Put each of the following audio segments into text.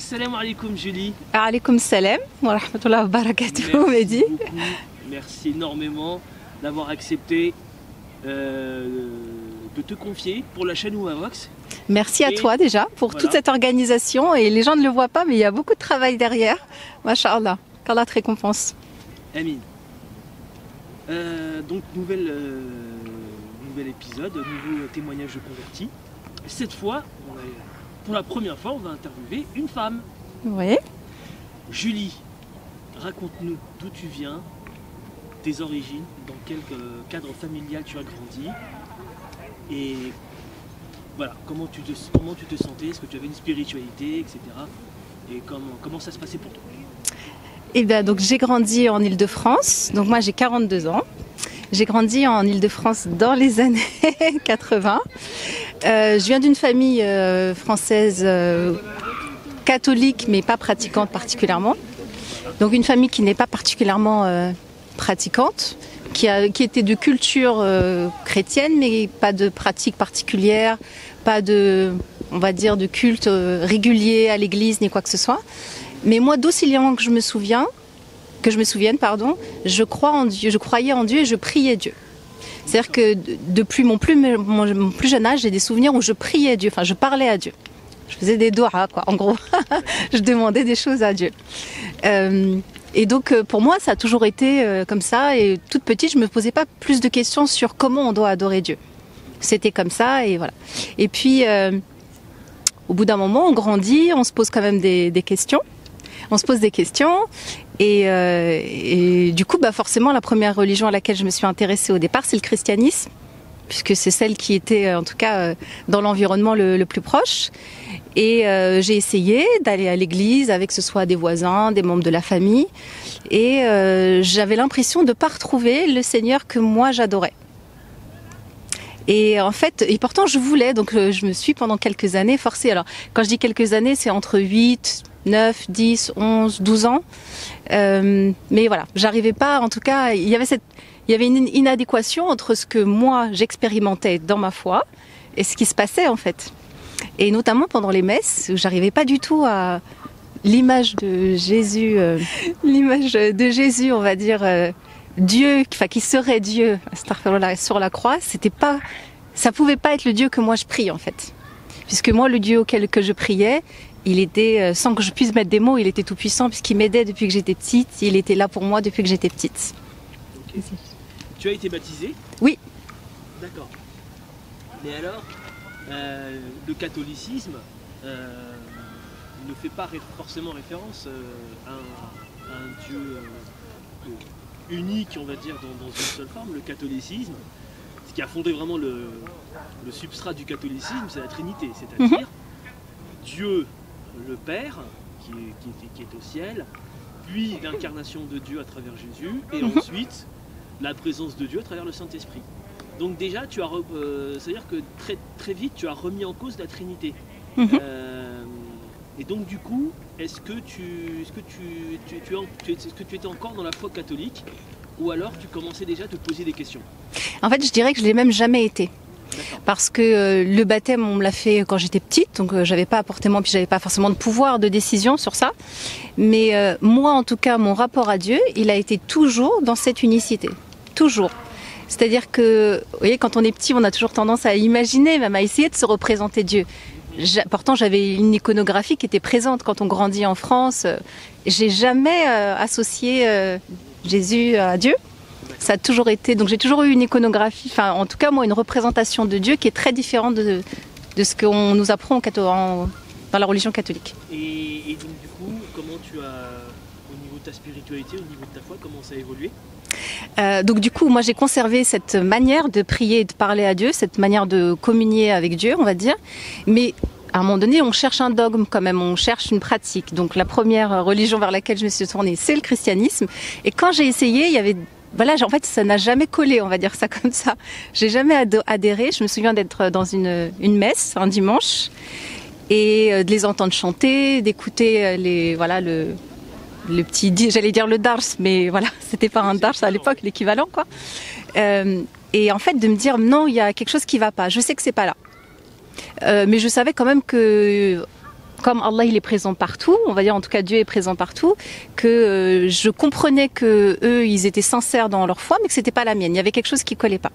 Assalamu alaikum Julie. Alaikum salam wa rahmatullahi wa barakatuh, Mehdi. Merci énormément d'avoir accepté de te confier pour la chaîne Oumavox. Merci à toi déjà pour toute cette organisation, et les gens ne le voient pas mais il y a beaucoup de travail derrière. Masha'Allah, qu'Allah te récompense. Amin. Donc nouvel épisode, nouveau témoignage de converti. Cette fois, pour la première fois, on va interviewer une femme. Oui. Julie, raconte-nous d'où tu viens, tes origines, dans quel cadre familial tu as grandi, et voilà, comment tu te sentais, est-ce que tu avais une spiritualité, etc. Et comment ça se passait pour toi? Eh bien, donc j'ai grandi en Île-de-France, donc moi j'ai 42 ans. J'ai grandi en Île-de-France dans les années 80. Je viens d'une famille française catholique mais pas pratiquante particulièrement. Donc une famille qui n'est pas particulièrement pratiquante, qui était de culture chrétienne mais pas de pratique particulière, pas de, on va dire, de culte régulier à l'église ni quoi que ce soit. Mais moi, d'aussi longtemps que je me souvienne, je crois en Dieu, je croyais en Dieu et je priais Dieu. C'est-à-dire que depuis mon plus jeune âge, j'ai des souvenirs où je priais Dieu, enfin je parlais à Dieu. Je faisais des doigts, quoi, en gros. Je demandais des choses à Dieu. Et donc pour moi, ça a toujours été comme ça. Et toute petite, je me posais pas plus de questions sur comment on doit adorer Dieu. C'était comme ça et voilà. Et puis, au bout d'un moment, on grandit, on se pose quand même des questions. On se pose des questions et du coup, forcément, la première religion à laquelle je me suis intéressée au départ, c'est le christianisme, puisque c'est celle qui était, en tout cas, dans l'environnement le plus proche. Et j'ai essayé d'aller à l'église avec, que ce soit des voisins, des membres de la famille, et j'avais l'impression de ne pas retrouver le Seigneur que moi j'adorais. Et en fait, et pourtant je voulais, donc je me suis pendant quelques années forcée. Alors, quand je dis quelques années, c'est entre 8, 9, 10, 11, 12 ans. Mais voilà, j'arrivais pas, en tout cas, il y avait une inadéquation entre ce que moi j'expérimentais dans ma foi et ce qui se passait en fait. Et notamment pendant les messes, où j'arrivais pas du tout à l'image de Jésus, on va dire, Dieu, enfin qui serait Dieu, sur la croix, ça pouvait pas être le Dieu que moi je prie en fait, puisque moi le Dieu auquel je priais, il était, sans que je puisse mettre des mots, il était tout puissant puisqu'il m'aidait depuis que j'étais petite, il était là pour moi depuis que j'étais petite. Okay. Tu as été baptisée? Oui. D'accord. Mais alors, le catholicisme ne fait pas forcément référence à un Dieu unique, on va dire, dans une seule forme. Le catholicisme, ce qui a fondé vraiment le substrat du catholicisme, c'est la Trinité, c'est-à-dire Dieu le Père, qui est au ciel, puis l'incarnation de Dieu à travers Jésus, et ensuite la présence de Dieu à travers le Saint-Esprit. Donc déjà, c'est-à-dire que très vite, tu as remis en cause la Trinité. Et donc du coup, est-ce que tu étais encore dans la foi catholique, ou alors tu commençais déjà à te poser des questions? En fait, je dirais que je l'ai même jamais été. Parce que le baptême, on me l'a fait quand j'étais petite, donc j'avais pas apporté puis j'avais pas forcément de pouvoir de décision sur ça. Mais moi, en tout cas, mon rapport à Dieu, il a été toujours dans cette unicité. Toujours. C'est-à-dire que, vous voyez, quand on est petit, on a toujours tendance à imaginer, même à essayer de se représenter Dieu. Pourtant, j'avais une iconographie qui était présente quand on grandit en France. J'ai jamais associé Jésus à Dieu. Ça a toujours été, donc j'ai toujours eu une iconographie, enfin en tout cas moi une représentation de Dieu qui est très différente de ce qu'on nous apprend dans la religion catholique. Et donc du coup, comment tu as, au niveau de ta spiritualité, au niveau de ta foi, comment ça a évolué? Donc du coup, moi j'ai conservé cette manière de prier et de parler à Dieu, cette manière de communier avec Dieu, on va dire, mais à un moment donné, on cherche un dogme quand même, on cherche une pratique. Donc la première religion vers laquelle je me suis tournée, c'est le christianisme. Et quand j'ai essayé, il y avait... Voilà, en fait, ça n'a jamais collé, on va dire ça comme ça. J'ai jamais adhéré. Je me souviens d'être dans une messe un dimanche et de les entendre chanter, d'écouter le petit, j'allais dire le dars, mais voilà, c'était pas un dars à l'époque, l'équivalent quoi. Et en fait, de me dire non, il y a quelque chose qui va pas. Je sais que c'est pas là, mais je savais quand même que comme Allah il est présent partout, on va dire en tout cas Dieu est présent partout, que je comprenais que eux ils étaient sincères dans leur foi, mais que c'était pas la mienne. Il y avait quelque chose qui collait pas.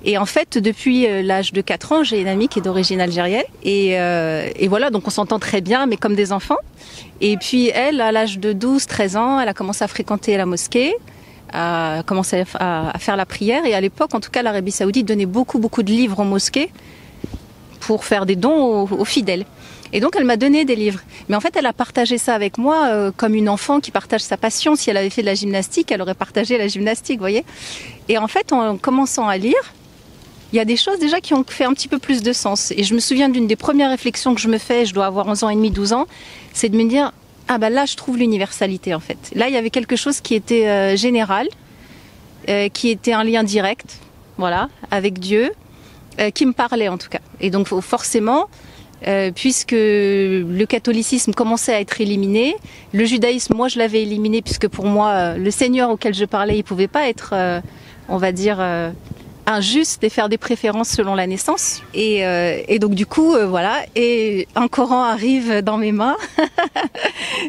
Et en fait, depuis l'âge de 4 ans, j'ai une amie qui est d'origine algérienne. Et voilà, donc on s'entend très bien, mais comme des enfants. Et puis elle, à l'âge de 12-13 ans, elle a commencé à fréquenter la mosquée, a commencé à faire la prière. Et à l'époque, en tout cas, l'Arabie Saoudite donnait beaucoup de livres aux mosquées pour faire des dons aux fidèles. Et donc elle m'a donné des livres. Mais en fait, elle a partagé ça avec moi comme une enfant qui partage sa passion. Si elle avait fait de la gymnastique, elle aurait partagé la gymnastique, vous voyez. Et en fait, en commençant à lire, il y a des choses déjà qui ont fait un petit peu plus de sens. Et je me souviens d'une des premières réflexions que je me fais, je dois avoir 11 ans et demi, 12 ans, c'est de me dire, ah ben là je trouve l'universalité en fait. Là il y avait quelque chose qui était général, qui était un lien direct, voilà, avec Dieu, qui me parlait en tout cas. Et donc forcément, puisque le catholicisme commençait à être éliminé, le judaïsme, moi je l'avais éliminé puisque pour moi, le Seigneur auquel je parlais, il pouvait pas être, on va dire... injuste et faire des préférences selon la naissance. Et donc du coup, voilà, et un Coran arrive dans mes mains.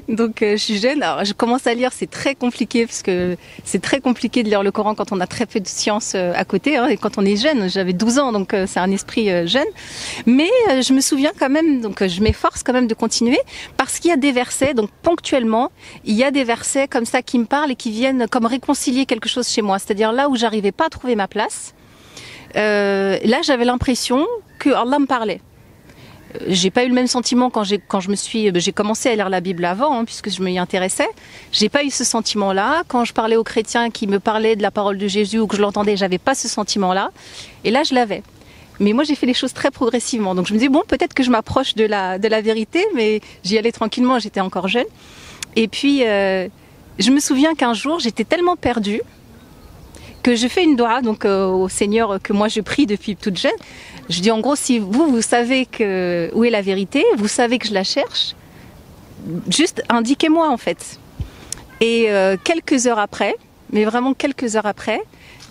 Donc je suis jeune, alors je commence à lire, c'est très compliqué parce que c'est très compliqué de lire le Coran quand on a très peu de science à côté, hein, et quand on est jeune, j'avais 12 ans, donc c'est un esprit jeune. Mais je me souviens quand même, donc je m'efforce quand même de continuer parce qu'il y a des versets, donc ponctuellement, il y a des versets comme ça qui me parlent et qui viennent comme réconcilier quelque chose chez moi. C'est-à-dire là où j'arrivais pas à trouver ma place, là j'avais l'impression que Allah me parlait. J'ai pas eu le même sentiment quand j'ai commencé à lire la Bible avant, hein, puisque je m'y intéressais. J'ai pas eu ce sentiment-là. Quand je parlais aux chrétiens qui me parlaient de la parole de Jésus ou que je l'entendais, j'avais pas ce sentiment-là. Et là, je l'avais. Mais moi, j'ai fait les choses très progressivement. Donc je me dis bon, peut-être que je m'approche de la vérité, mais j'y allais tranquillement. J'étais encore jeune. Et puis, je me souviens qu'un jour, j'étais tellement perdue que je fais une doua donc au Seigneur que moi je prie depuis toute jeune. Je dis en gros, si vous savez où est la vérité, vous savez que je la cherche, juste indiquez-moi en fait. Et quelques heures après, mais vraiment quelques heures après,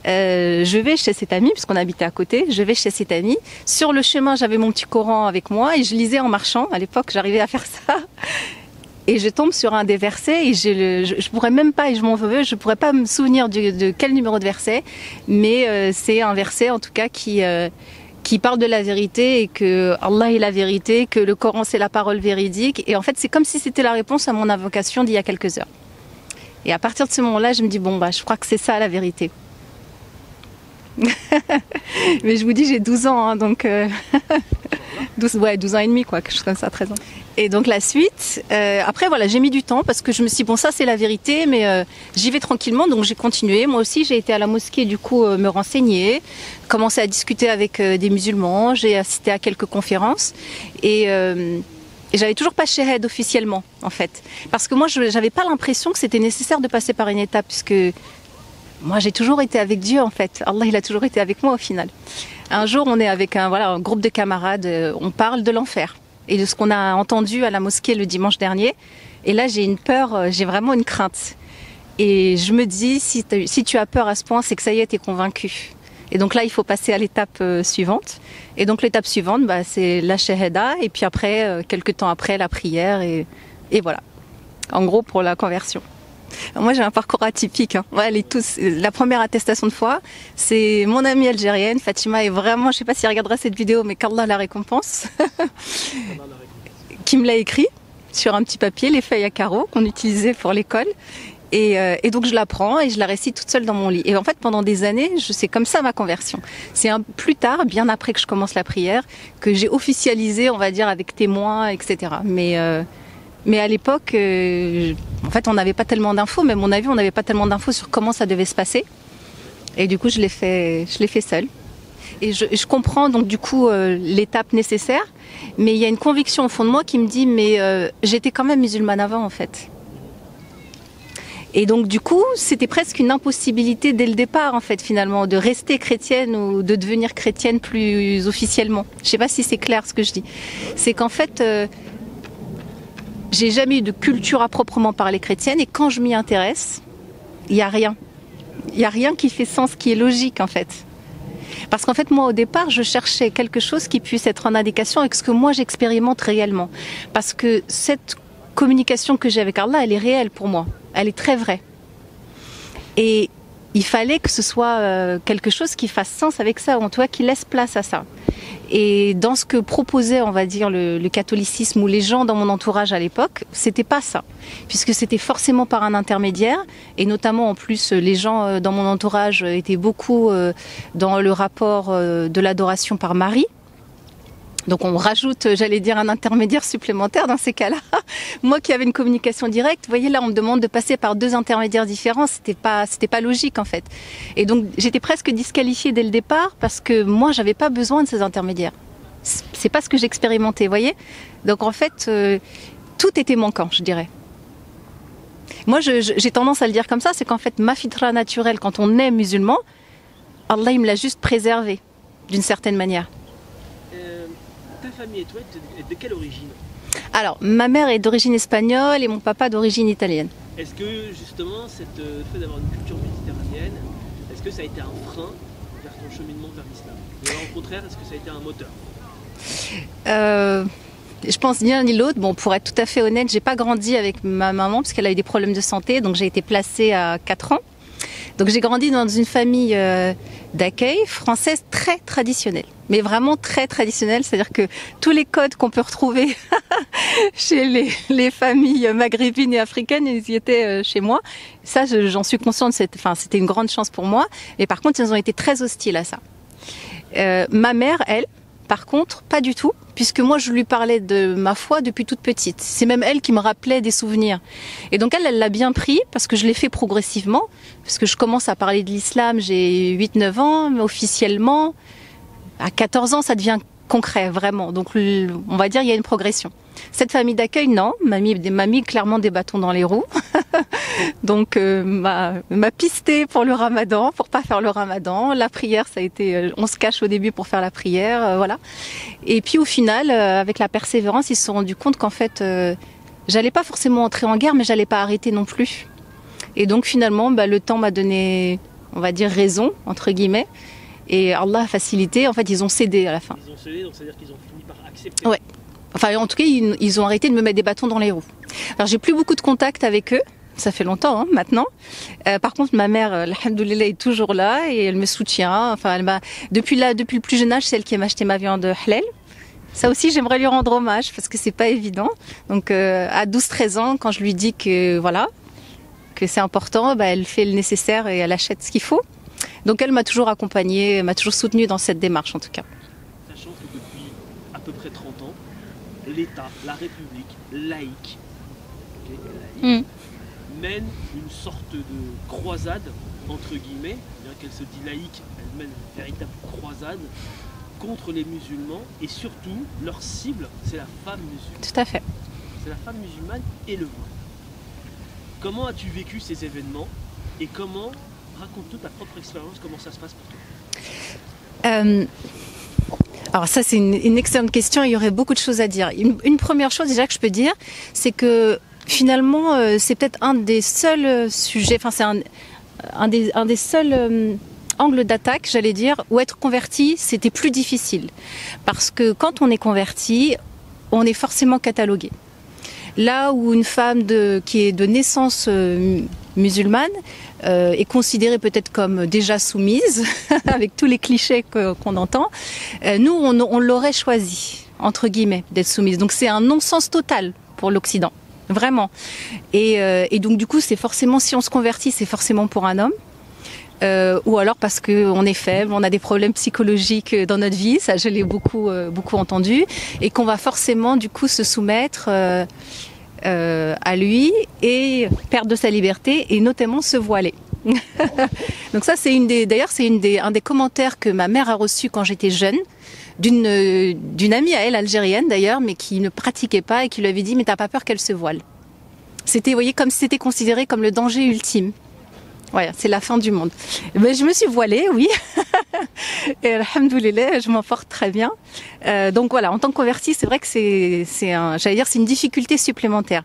je vais chez cette amie, puisqu'on habitait à côté, je vais chez cette amie. Sur le chemin, j'avais mon petit Coran avec moi et je lisais en marchant. À l'époque, j'arrivais à faire ça. Et je tombe sur un des versets et je pourrais même pas, et je m'en veux, je pourrais pas me souvenir de quel numéro de verset, mais c'est un verset en tout cas qui parle de la vérité et que Allah est la vérité, que le Coran c'est la parole véridique. Et en fait, c'est comme si c'était la réponse à mon invocation d'il y a quelques heures. Et à partir de ce moment-là, je me dis bon bah je crois que c'est ça la vérité. Mais je vous dis j'ai 12 ans, hein, donc 12 ans et demi quoi, quelque chose comme ça, 13 ans. Et donc la suite, après voilà, j'ai mis du temps parce que je me suis dit bon ça c'est la vérité, mais j'y vais tranquillement, donc j'ai continué. Moi aussi j'ai été à la mosquée du coup me renseigner, commencer à discuter avec des musulmans, j'ai assisté à quelques conférences et j'avais toujours pas shahed officiellement en fait, parce que moi j'avais pas l'impression que c'était nécessaire de passer par une étape, puisque moi j'ai toujours été avec Dieu en fait, Allah il a toujours été avec moi au final. Un jour on est avec un groupe de camarades, on parle de l'enfer et de ce qu'on a entendu à la mosquée le dimanche dernier. Et là, j'ai une peur, j'ai vraiment une crainte. Et je me dis, si tu as peur à ce point, c'est que ça y est, t'es convaincu. Et donc là, il faut passer à l'étape suivante. Et donc l'étape suivante, bah, c'est la shahada. Et puis après, quelques temps après, la prière. Et voilà. En gros, pour la conversion. Alors moi, j'ai un parcours atypique. Hein. Ouais, la première attestation de foi, c'est mon amie algérienne, Fatima, est vraiment, je sais pas si elle regardera cette vidéo, mais qu'Allah la récompense, qui me l'a écrit sur un petit papier, les feuilles à carreaux qu'on utilisait pour l'école. Et donc je la prends et je la récite toute seule dans mon lit. Et en fait, pendant des années, c'est comme ça ma conversion. C'est plus tard, bien après que je commence la prière, que j'ai officialisé, on va dire, avec témoins, etc. Mais à l'époque, en fait, on n'avait pas tellement d'infos, même mon avis, on n'avait pas tellement d'infos sur comment ça devait se passer. Et du coup, je l'ai fait seule. Et je comprends donc du coup l'étape nécessaire, mais il y a une conviction au fond de moi qui me dit, mais j'étais quand même musulmane avant, en fait. Et donc du coup, c'était presque une impossibilité dès le départ, en fait, finalement, de rester chrétienne ou de devenir chrétienne plus officiellement. Je ne sais pas si c'est clair ce que je dis. C'est qu'en fait... j'ai jamais eu de culture à proprement parler chrétienne, et quand je m'y intéresse, il n'y a rien. Il n'y a rien qui fait sens, qui est logique en fait. Parce qu'en fait, moi, au départ, je cherchais quelque chose qui puisse être en adéquation avec ce que moi, j'expérimente réellement. Parce que cette communication que j'ai avec Allah, elle est réelle pour moi. Elle est très vraie. Et il fallait que ce soit quelque chose qui fasse sens avec ça, ou en tout cas qui laisse place à ça. Et dans ce que proposait, on va dire, le catholicisme ou les gens dans mon entourage à l'époque, c'était pas ça. Puisque c'était forcément par un intermédiaire, et notamment en plus, les gens dans mon entourage étaient beaucoup dans le rapport de l'adoration par Marie. Donc on rajoute, j'allais dire, un intermédiaire supplémentaire dans ces cas-là. Moi qui avais une communication directe, vous voyez là, on me demande de passer par 2 intermédiaires différents, c'était pas logique en fait. Et donc j'étais presque disqualifiée dès le départ parce que moi j'avais pas besoin de ces intermédiaires. C'est pas ce que j'expérimentais, vous voyez. Donc en fait, tout était manquant, je dirais. Moi j'ai tendance à le dire comme ça, c'est qu'en fait ma fitra naturelle, quand on est musulman, Allah il me l'a juste préservée d'une certaine manière. Ta famille et toi, de quelle origine? Alors, ma mère est d'origine espagnole et mon papa d'origine italienne. Est-ce que justement, le fait d'avoir une culture méditerranéenne, est-ce que ça a été un frein vers ton cheminement vers l'islam? Ou alors, au contraire, est-ce que ça a été un moteur? Je pense ni l'un ni l'autre. Bon, pour être tout à fait honnête, j'ai pas grandi avec ma maman parce qu'elle a eu des problèmes de santé, donc j'ai été placée à 4 ans. Donc j'ai grandi dans une famille d'accueil française très traditionnelle, mais vraiment très traditionnelle, c'est-à-dire que tous les codes qu'on peut retrouver chez les familles maghrébines et africaines, ils y étaient chez moi. Ça, j'en suis consciente, c'était une grande chance pour moi, mais par contre, ils ont été très hostiles à ça. Ma mère, elle, par contre, pas du tout, puisque moi je lui parlais de ma foi depuis toute petite. C'est même elle qui me rappelait des souvenirs. Et donc elle l'a bien pris, parce que je l'ai fait progressivement, parce que je commence à parler de l'islam, j'ai 8-9 ans, mais officiellement, à 14 ans, ça devient concret, vraiment. Donc on va dire il y a une progression. Cette famille d'accueil, non, m'a mis clairement des bâtons dans les roues. Donc m'a pisté pour le ramadan, pour pas faire le ramadan. La prière, ça a été, on se cache au début pour faire la prière, voilà. Et puis au final, avec la persévérance, ils se sont rendus compte qu'en fait, j'allais pas forcément entrer en guerre, mais j'allais pas arrêter non plus. Et donc finalement, le temps m'a donné, on va dire, raison, entre guillemets. Et Allah a facilité, en fait, ils ont cédé à la fin. Ils ont cédé, donc c'est-à-dire qu'ils ont fini par accepter. Ouais. Enfin, en tout cas, ils ont arrêté de me mettre des bâtons dans les roues. Alors, j'ai plus beaucoup de contact avec eux. Ça fait longtemps, hein, maintenant. Par contre, ma mère, alhamdoulilah, est toujours là et elle me soutient. Enfin, depuis le plus jeune âge, c'est elle qui m'a acheté ma viande halal. Ça aussi, j'aimerais lui rendre hommage parce que c'est pas évident. Donc, à 12-13 ans, quand je lui dis que, voilà, que c'est important, elle fait le nécessaire et elle achète ce qu'il faut. Donc, elle m'a toujours accompagnée, m'a toujours soutenue dans cette démarche, en tout cas. Sachant que depuis à peu près 30 ans, l'État, la République, laïque, mène une sorte de croisade, entre guillemets, bien qu'elle se dit laïque, elle mène une véritable croisade contre les musulmans et surtout, leur cible, c'est la femme musulmane. Tout à fait. C'est la femme musulmane et le voile. Comment as-tu vécu ces événements et comment, raconte-nous ta propre expérience, comment ça se passe pour toi? Alors ça, c'est une excellente question, il y aurait beaucoup de choses à dire. Une première chose déjà que je peux dire, c'est que finalement, c'est peut-être un des seuls sujets, enfin c'est un des seuls angles d'attaque, j'allais dire, où être converti, c'était plus difficile. Parce que quand on est converti, on est forcément catalogué. Là où une femme qui est de naissance musulmane est considérée peut-être comme déjà soumise, avec tous les clichés qu'on entend, nous, on l'aurait choisi, entre guillemets, d'être soumise. Donc c'est un non-sens total pour l'Occident, vraiment. Et donc du coup, c'est forcément, si on se convertit, c'est forcément pour un homme. Ou alors parce qu'on est faible, on a des problèmes psychologiques dans notre vie, ça je l'ai beaucoup entendu, et qu'on va forcément du coup se soumettre à lui et perdre de sa liberté et notamment se voiler. Donc ça c'est un des commentaires que ma mère a reçu quand j'étais jeune d'une amie à elle algérienne d'ailleurs, mais qui ne pratiquait pas et qui lui avait dit mais t'as pas peur qu'elle se voile. C'était, vous voyez, comme si c'était considéré comme le danger ultime. Voilà, c'est la fin du monde. Mais je me suis voilée, oui. Et alhamdoulilah, je m'en porte très bien. Donc voilà, en tant que convertie, c'est vrai que c'est une difficulté supplémentaire.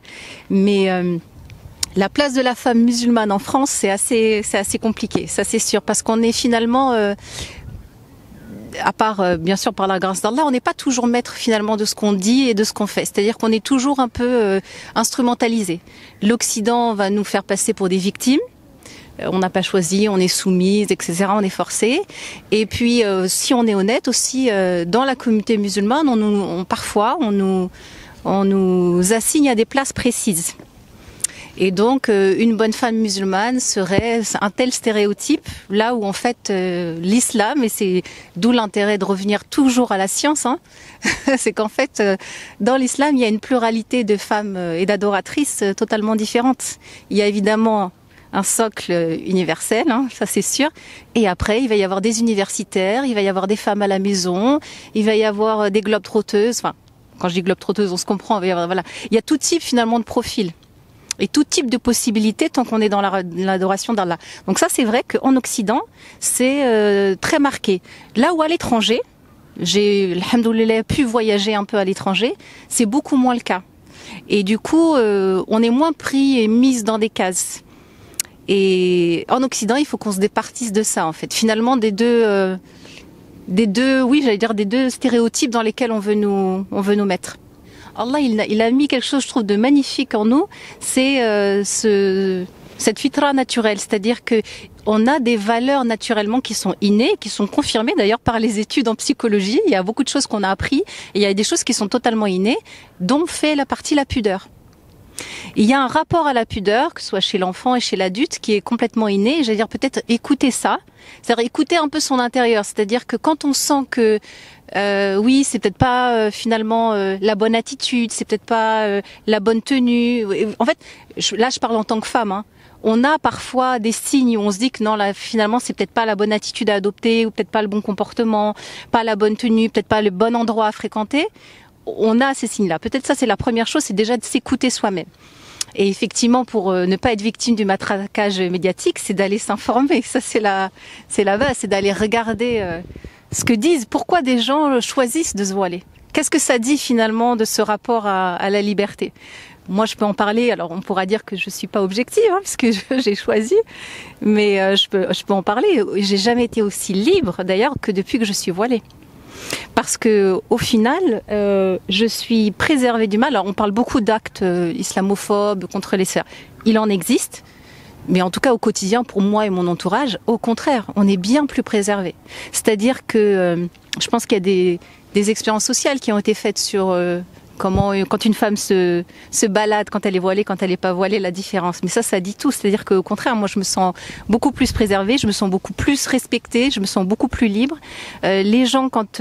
Mais la place de la femme musulmane en France, c'est assez compliqué, ça c'est sûr, parce qu'on est finalement à part bien sûr par la grâce d'Allah, on n'est pas toujours maître finalement de ce qu'on dit et de ce qu'on fait. C'est-à-dire qu'on est toujours un peu instrumentalisé. L'Occident va nous faire passer pour des victimes. On n'a pas choisi, on est soumise, etc. On est forcé. Et puis, si on est honnête aussi, dans la communauté musulmane, parfois, on nous assigne à des places précises. Et donc, une bonne femme musulmane serait un tel stéréotype, là où en fait l'islam, et c'est d'où l'intérêt de revenir toujours à la science, hein, c'est qu'en fait, dans l'islam, il y a une pluralité de femmes et d'adoratrices totalement différentes. Il y a évidemment un socle universel, hein, ça c'est sûr. Et après, il va y avoir des universitaires, il va y avoir des femmes à la maison, il va y avoir des globetrotteuses. Enfin, quand je dis globetrotteuses, on se comprend. Il va y avoir, voilà, il y a tout type finalement de profil et tout type de possibilités tant qu'on est dans l'adoration d'Allah. Donc ça, c'est vrai qu'en Occident, c'est très marqué. Là où à l'étranger, j'ai, alhamdoulilah, pu voyager un peu à l'étranger, c'est beaucoup moins le cas. Et du coup, on est moins pris et mis dans des cases. Et en Occident, il faut qu'on se départisse de ça, en fait. Finalement, des deux, oui, j'allais dire des deux stéréotypes dans lesquels on veut nous mettre. Allah, il a mis quelque chose, je trouve, de magnifique en nous. C'est cette fitra naturelle, c'est-à-dire que on a des valeurs naturellement qui sont innées, qui sont confirmées d'ailleurs par les études en psychologie. Il y a beaucoup de choses qu'on a appris, et il y a des choses qui sont totalement innées, dont fait la partie la pudeur. Il y a un rapport à la pudeur, que ce soit chez l'enfant et chez l'adulte, qui est complètement inné. J'allais dire peut-être écouter ça, c'est-à-dire écouter un peu son intérieur. C'est-à-dire que quand on sent que oui, c'est peut-être pas finalement la bonne attitude, c'est peut-être pas la bonne tenue. En fait, là je parle en tant que femme. Hein. On a parfois des signes où on se dit que non, là finalement c'est peut-être pas la bonne attitude à adopter, ou peut-être pas le bon comportement, pas la bonne tenue, peut-être pas le bon endroit à fréquenter. On a ces signes-là. Peut-être ça, c'est la première chose, c'est déjà de s'écouter soi-même. Et effectivement, pour ne pas être victime du matraquage médiatique, c'est d'aller s'informer. Ça, c'est la base, c'est d'aller regarder ce que disent, pourquoi des gens choisissent de se voiler. Qu'est-ce que ça dit finalement de ce rapport à la liberté? Moi, je peux en parler. Alors, on pourra dire que je suis pas objective, hein, parce que j'ai choisi, mais je peux en parler. J'ai jamais été aussi libre, d'ailleurs, que depuis que je suis voilée. Parce que au final, je suis préservée du mal. Alors, on parle beaucoup d'actes islamophobes contre les sœurs. Il en existe, mais en tout cas au quotidien, pour moi et mon entourage, au contraire, on est bien plus préservés. C'est-à-dire que je pense qu'il y a des expériences sociales qui ont été faites sur comment, quand une femme se balade, quand elle est voilée, quand elle n'est pas voilée, la différence. Mais ça dit tout. C'est-à-dire qu'au contraire, moi, je me sens beaucoup plus préservée, je me sens beaucoup plus respectée, je me sens beaucoup plus libre. Les gens, quand,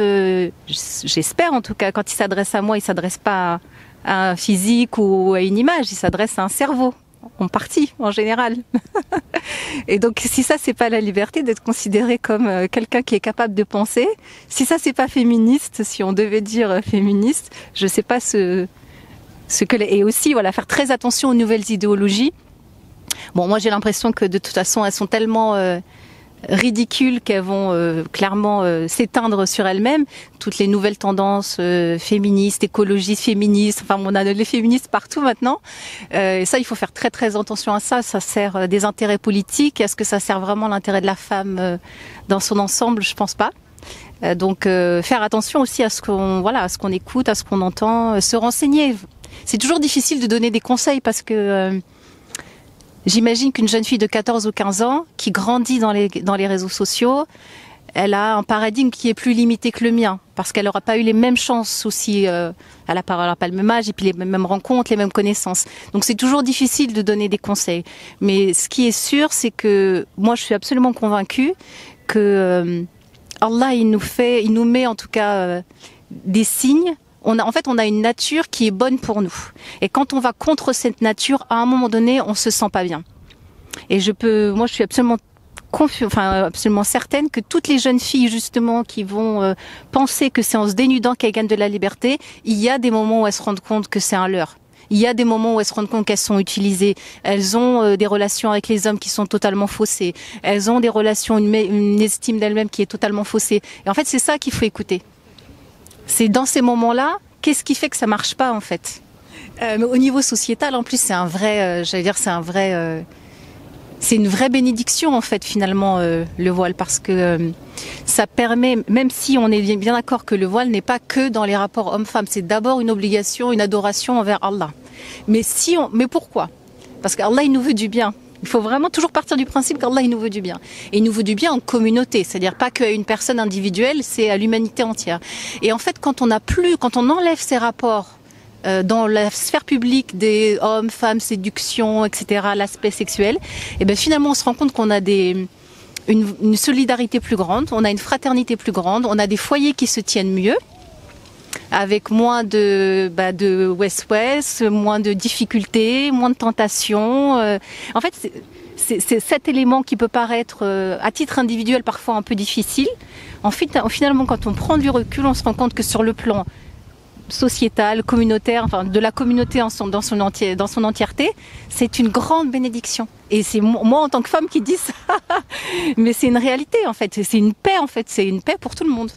j'espère en tout cas, quand ils s'adressent à moi, ils ne s'adressent pas à un physique ou à une image, ils s'adressent à un cerveau. En partie, en général. Et donc, si ça, c'est pas la liberté d'être considéré comme quelqu'un qui est capable de penser, si ça, c'est pas féministe, si on devait dire féministe, je sais pas ce que... Et aussi, voilà, faire très attention aux nouvelles idéologies. Bon, moi, j'ai l'impression que de toute façon, elles sont tellement ridicules qu'elles vont clairement s'éteindre sur elles-mêmes. Toutes les nouvelles tendances féministes, écologistes, féministes, enfin on a les féministes partout maintenant. Et ça, il faut faire très très attention à ça. Ça sert des intérêts politiques. Est-ce que ça sert vraiment l'intérêt de la femme dans son ensemble? Je pense pas. Donc faire attention aussi à ce qu'on écoute, à ce qu'on entend, se renseigner. C'est toujours difficile de donner des conseils parce que j'imagine qu'une jeune fille de 14 ou 15 ans qui grandit dans les réseaux sociaux, elle a un paradigme qui est plus limité que le mien parce qu'elle n'aura pas eu les mêmes chances aussi. Elle n'a pas le même âge et puis les mêmes rencontres, les mêmes connaissances. Donc c'est toujours difficile de donner des conseils. Mais ce qui est sûr, c'est que moi je suis absolument convaincue que Allah il nous met en tout cas des signes. On a une nature qui est bonne pour nous. Et quand on va contre cette nature, à un moment donné, on se sent pas bien. Et moi, je suis absolument absolument certaine que toutes les jeunes filles, justement, qui vont penser que c'est en se dénudant qu'elles gagnent de la liberté, il y a des moments où elles se rendent compte que c'est un leurre. Il y a des moments où elles se rendent compte qu'elles sont utilisées. Elles ont des relations avec les hommes qui sont totalement faussées. Elles ont des relations, une estime d'elles-mêmes qui est totalement faussée. Et en fait, c'est ça qu'il faut écouter. C'est dans ces moments-là, qu'est-ce qui fait que ça marche pas en fait? Mais au niveau sociétal, en plus, c'est un vrai, c'est une vraie bénédiction en fait finalement le voile, parce que ça permet, même si on est bien d'accord que le voile n'est pas que dans les rapports hommes-femmes, c'est d'abord une obligation, une adoration envers Allah. Mais pourquoi? Parce qu'Allah il nous veut du bien. Il faut vraiment toujours partir du principe qu'Allah il nous veut du bien. Et il nous veut du bien en communauté, c'est-à-dire pas qu'à une personne individuelle, c'est à l'humanité entière. Et en fait quand on enlève ces rapports dans la sphère publique des hommes, femmes, séduction, etc., l'aspect sexuel, et bien finalement on se rend compte qu'on a une solidarité plus grande, on a une fraternité plus grande, on a des foyers qui se tiennent mieux, avec moins de West-West, moins de difficultés, moins de tentations. En fait, c'est cet élément qui peut paraître à titre individuel parfois un peu difficile. Finalement, quand on prend du recul, on se rend compte que sur le plan sociétal, communautaire, enfin de la communauté dans son entièreté, c'est une grande bénédiction. Et c'est moi en tant que femme qui dis ça, mais c'est une réalité en fait, c'est une paix en fait, c'est une paix pour tout le monde.